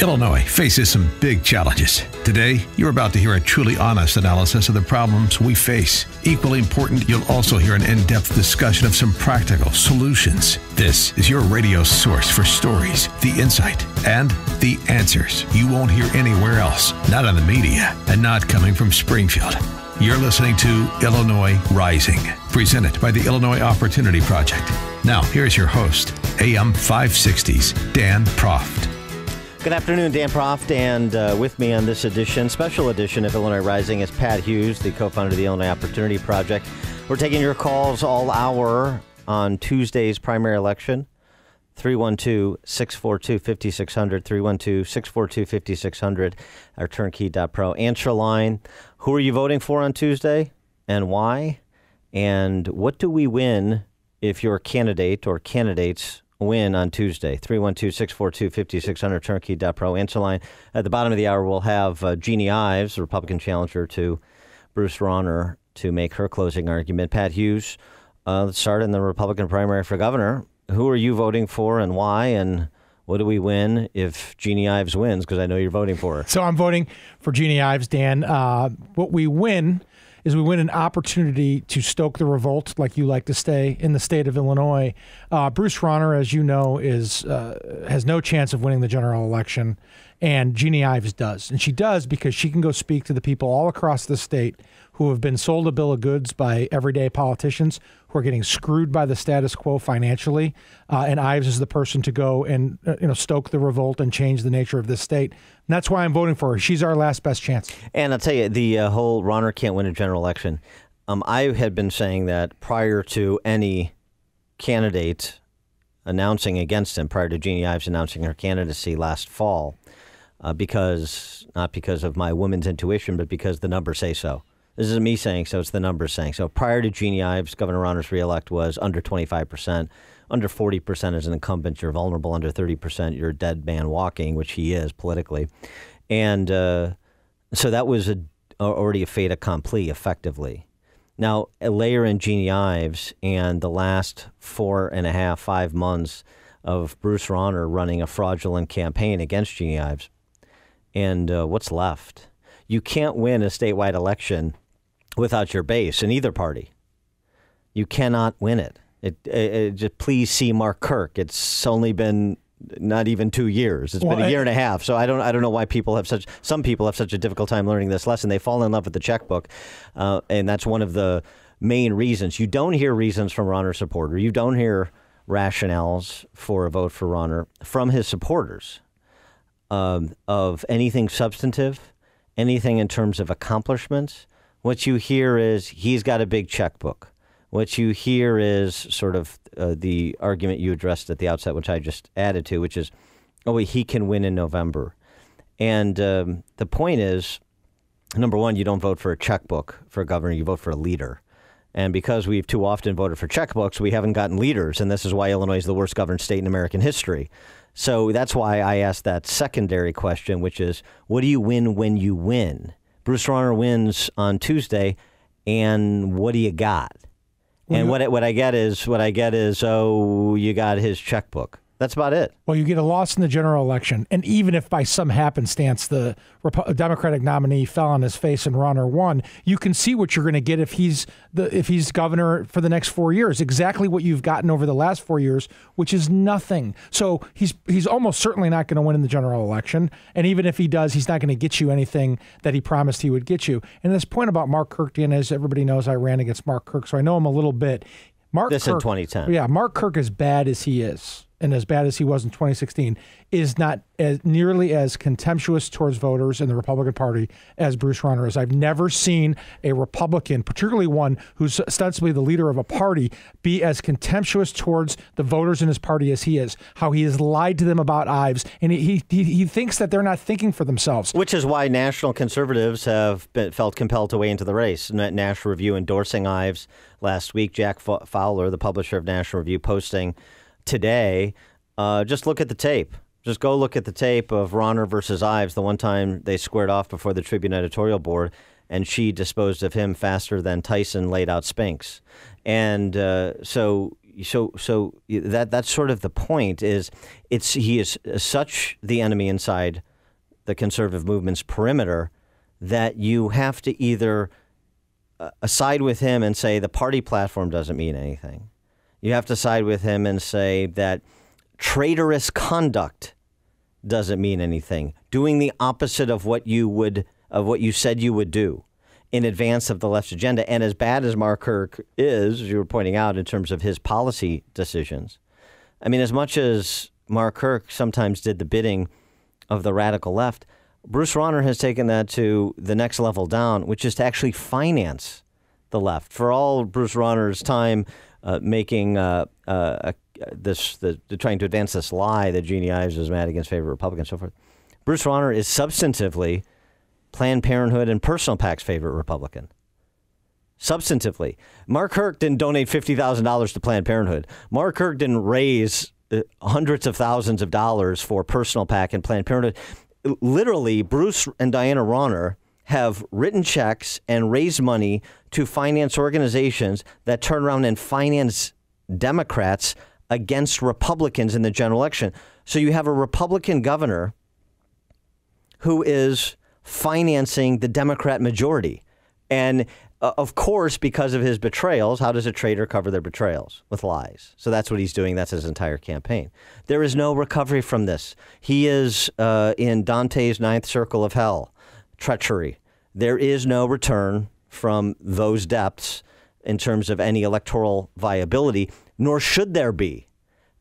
Illinois faces some big challenges. Today, you're about to hear a truly honest analysis of the problems we face. Equally important, you'll also hear an in-depth discussion of some practical solutions. This is your radio source for stories, the insight, and the answers you won't hear anywhere else, not on the media, and not coming from Springfield. You're listening to Illinois Rising, presented by the Illinois Opportunity Project. Now, here's your host, AM 560's Dan Proft. Good afternoon, Dan Proft, and with me on this special edition of Illinois Rising is Pat Hughes, the co-founder of the Illinois Opportunity Project. We're taking your calls all hour on Tuesday's primary election, 312-642-5600, 312-642-5600, our turnkey.pro answer line. Who are you voting for on Tuesday and why? And what do we win if your candidate or candidates win on Tuesday? 312-642-5600, turnkey.pro answer line. At the bottom of the hour, we'll have Jeanne Ives, the Republican challenger to Bruce Rauner, to make her closing argument. Pat Hughes, let's start in the Republican primary for governor. Who are you voting for and why? And what do we win if Jeanne Ives wins? Because I know you're voting for her. So I'm voting for Jeanne Ives, Dan. What we win is we win an opportunity to stoke the revolt, like you like to say, in the state of Illinois. Bruce Rauner, as you know, has no chance of winning the general election, and Jeanne Ives does. And she does because she can go speak to the people all across the state who have been sold a bill of goods by everyday politicians, who are getting screwed by the status quo financially. And Ives is the person to go and stoke the revolt and change the nature of this state. And that's why I'm voting for her. She's our last best chance. And I'll tell you, the whole Rauner can't win a general election. I had been saying that prior to any candidate announcing against him, prior to Jeanne Ives announcing her candidacy last fall, not because of my woman's intuition, but because the numbers say so. This isn't me saying so, it's the numbers saying so. Prior to Jeanne Ives, Governor Rauner's reelect was under 25%. Under 40% as an incumbent, you're vulnerable. Under 30%, you're a dead man walking, which he is politically. And so that was already a fait accompli, effectively. Now, layer in Jeanne Ives and the last 5 months of Bruce Rauner running a fraudulent campaign against Jeanne Ives. And what's left? You can't win a statewide election without your base in either party. You cannot win it. Just please see Mark Kirk. It's only been not even 2 years. It's been a year and a half. So I don't know why some people have such a difficult time learning this lesson. They fall in love with the checkbook, and that's one of the main reasons. You don't hear reasons from Rauner supporter. You don't hear rationales for a vote for Rauner from his supporters of anything substantive, anything in terms of accomplishments. What you hear is he's got a big checkbook. What you hear is sort of the argument you addressed at the outset, which I just added to, which is, he can win in November. And the point is, number one, you don't vote for a checkbook for a governor, you vote for a leader. And because we've too often voted for checkbooks, we haven't gotten leaders. And this is why Illinois is the worst governed state in American history. So that's why I asked that secondary question, which is, what do you win when you win? Bruce Rauner wins on Tuesday, and what do you got? And what I get is, you got his checkbook. That's about it. Well, you get a loss in the general election, and even if by some happenstance the Democratic nominee fell on his face and Rauner won, you can see what you're going to get if he's governor for the next 4 years. Exactly what you've gotten over the last 4 years, which is nothing. So he's almost certainly not going to win in the general election, and even if he does, he's not going to get you anything that he promised he would get you. And this point about Mark Kirk, Dan, as everybody knows, I ran against Mark Kirk, so I know him a little bit. This in 2010. Yeah, Mark Kirk, as bad as he is, and as bad as he was in 2016, is not nearly as contemptuous towards voters in the Republican Party as Bruce Rauner is. I've never seen a Republican, particularly one who's ostensibly the leader of a party, be as contemptuous towards the voters in his party as he is. How he has lied to them about Ives, and he thinks that they're not thinking for themselves. Which is why national conservatives have felt compelled to weigh into the race. National Review endorsing Ives last week. Jack Fowler, the publisher of National Review, posting today, just look at the tape. Just go look at the tape of Rauner versus Ives, the one time they squared off before the Tribune editorial board, and she disposed of him faster than Tyson laid out Spinks. And so that's sort of the point. He is such the enemy inside the conservative movement's perimeter, that you have to either side with him and say the party platform doesn't mean anything. You have to side with him and say that traitorous conduct doesn't mean anything. Doing the opposite of what you said you would do in advance of the left's agenda. And as bad as Mark Kirk is, as you were pointing out, in terms of his policy decisions, I mean, as much as Mark Kirk sometimes did the bidding of the radical left, Bruce Rauner has taken that to the next level down, which is to actually finance the left. For all Bruce Rauner's time trying to advance this lie that Jeanne Ives is mad against favorite Republicans and so forth, Bruce Rauner is substantively Planned Parenthood and personal PAC's favorite Republican. Substantively. Mark Kirk didn't donate $50,000 to Planned Parenthood. Mark Kirk didn't raise hundreds of thousands of dollars for personal PAC and Planned Parenthood. Literally, Bruce and Diana Rauner have written checks and raised money to finance organizations that turn around and finance Democrats against Republicans in the general election. So you have a Republican governor who is financing the Democrat majority. And of course, because of his betrayals, how does a traitor cover their betrayals? With lies. So that's what he's doing. That's his entire campaign. There is no recovery from this. He is in Dante's ninth circle of hell. Treachery. There is no return from those depths in terms of any electoral viability, nor should there be.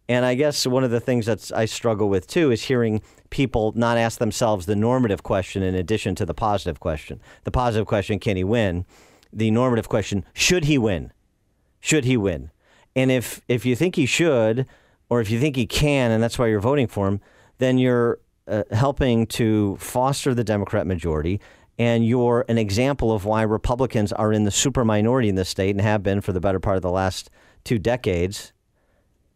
And I guess one of the things that I struggle with, too, is hearing people not ask themselves the normative question in addition to the positive question. The positive question, can he win? The normative question, should he win? Should he win? And if you think he should, or if you think he can, and that's why you're voting for him, then you're helping to foster the Democrat majority, and you're an example of why Republicans are in the super minority in this state and have been for the better part of the last 2 decades,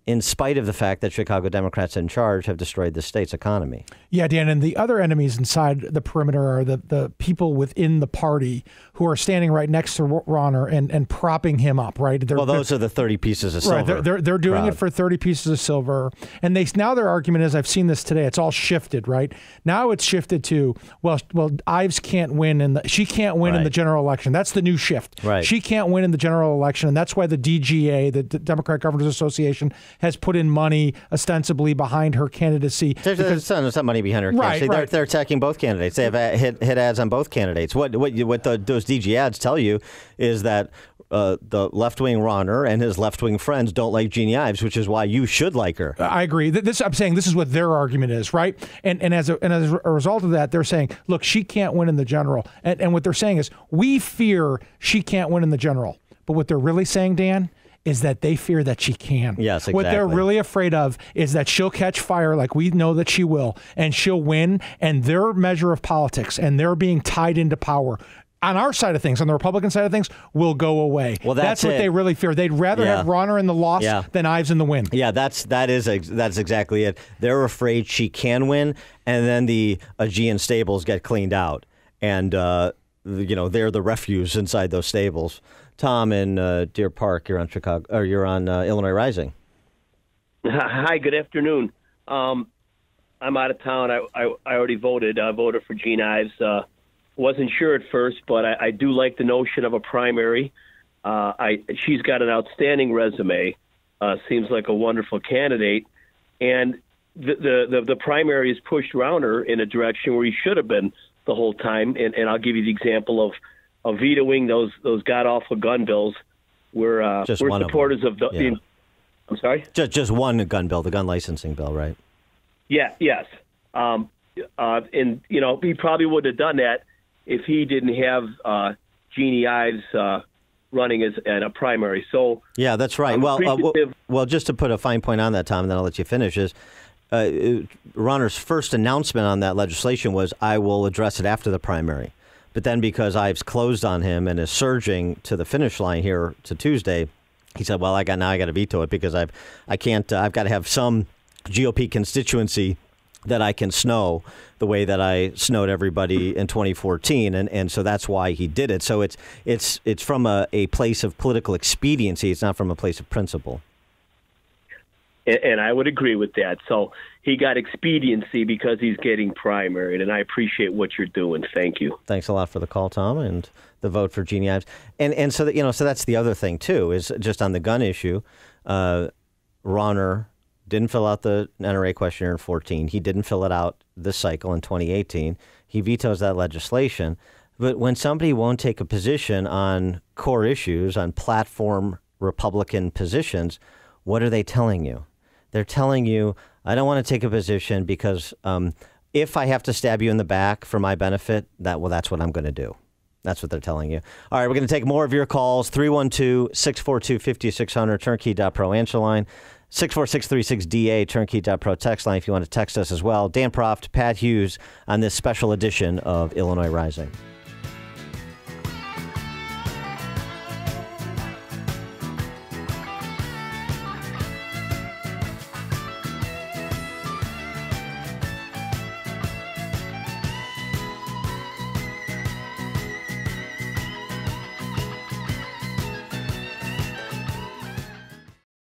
in spite of the fact that Chicago Democrats in charge have destroyed the state's economy. Yeah, Dan, and the other enemies inside the perimeter are the people within the party who are standing right next to Rauner and propping him up, right? Those are the 30 pieces of silver. Right, they're doing it for 30 pieces of silver. And now their argument is, I've seen this today, it's all shifted, right? Now it's shifted to, well, Ives can't win, she can't win in the general election. That's the new shift. Right. She can't win in the general election, and that's why the DGA, the Democrat Governors Association, has put in money ostensibly behind her candidacy. There's not money behind her candidacy. Right. They're attacking both candidates. They have hit ads on both candidates. What those DG ads tell you is that the left-wing Rauner and his left-wing friends don't like Jeanne Ives, which is why you should like her. I agree. I'm saying this is what their argument is, right? And as a result of that, they're saying, look, she can't win in the general. And what they're saying is, we fear she can't win in the general. But what they're really saying, Dan, is that they fear that she can. Yes, exactly. What they're really afraid of is that she'll catch fire like we know that she will, and she'll win, and their measure of politics and their being tied into power on our side of things, on the Republican side of things, will go away. Well, that's what they really fear. They'd rather have Rauner in the loss than Ives in the win. Yeah, that's exactly it. They're afraid she can win, and then the Aegean stables get cleaned out, and they're the refuse inside those stables. Tom in Deer Park, you're on Illinois Rising. Hi, good afternoon. I'm out of town. I already voted. I voted for Jeanne Ives. Wasn't sure at first, but I do like the notion of a primary. She's got an outstanding resume. Seems like a wonderful candidate, and the primary has pushed Rauner in a direction where he should have been the whole time. And I'll give you the example of vetoing those god-awful gun bills. We're supporters of the... Yeah. I'm sorry? Just one gun bill, the gun licensing bill, right? Yeah, yes. And, he probably would have done that if he didn't have Jeanne Ives running as a primary. So yeah, that's right. Well, just to put a fine point on that, Tom, and then I'll let you finish, is Rauner's first announcement on that legislation was, I will address it after the primary. But then because Ives closed on him and is surging to the finish line here to Tuesday, he said, well, I got to veto it because I've got to have some GOP constituency that I can snow the way that I snowed everybody in 2014. And so that's why he did it. So it's from a place of political expediency. It's not from a place of principle. And I would agree with that. So he got expediency because he's getting primaried, and I appreciate what you're doing. Thank you. Thanks a lot for the call, Tom, and the vote for Jeanne Ives. And so that, so that's the other thing too, is just on the gun issue. Rauner didn't fill out the NRA questionnaire in 2014. He didn't fill it out this cycle in 2018. He vetoes that legislation. But when somebody won't take a position on core issues, on platform Republican positions, what are they telling you? They're telling you, I don't want to take a position because if I have to stab you in the back for my benefit, that's what I'm going to do. That's what they're telling you. All right, we're going to take more of your calls. 312-642-5600, turnkey.pro answer line. 64636DA, turnkey.pro text line if you want to text us as well. Dan Proft, Pat Hughes on this special edition of Illinois Rising.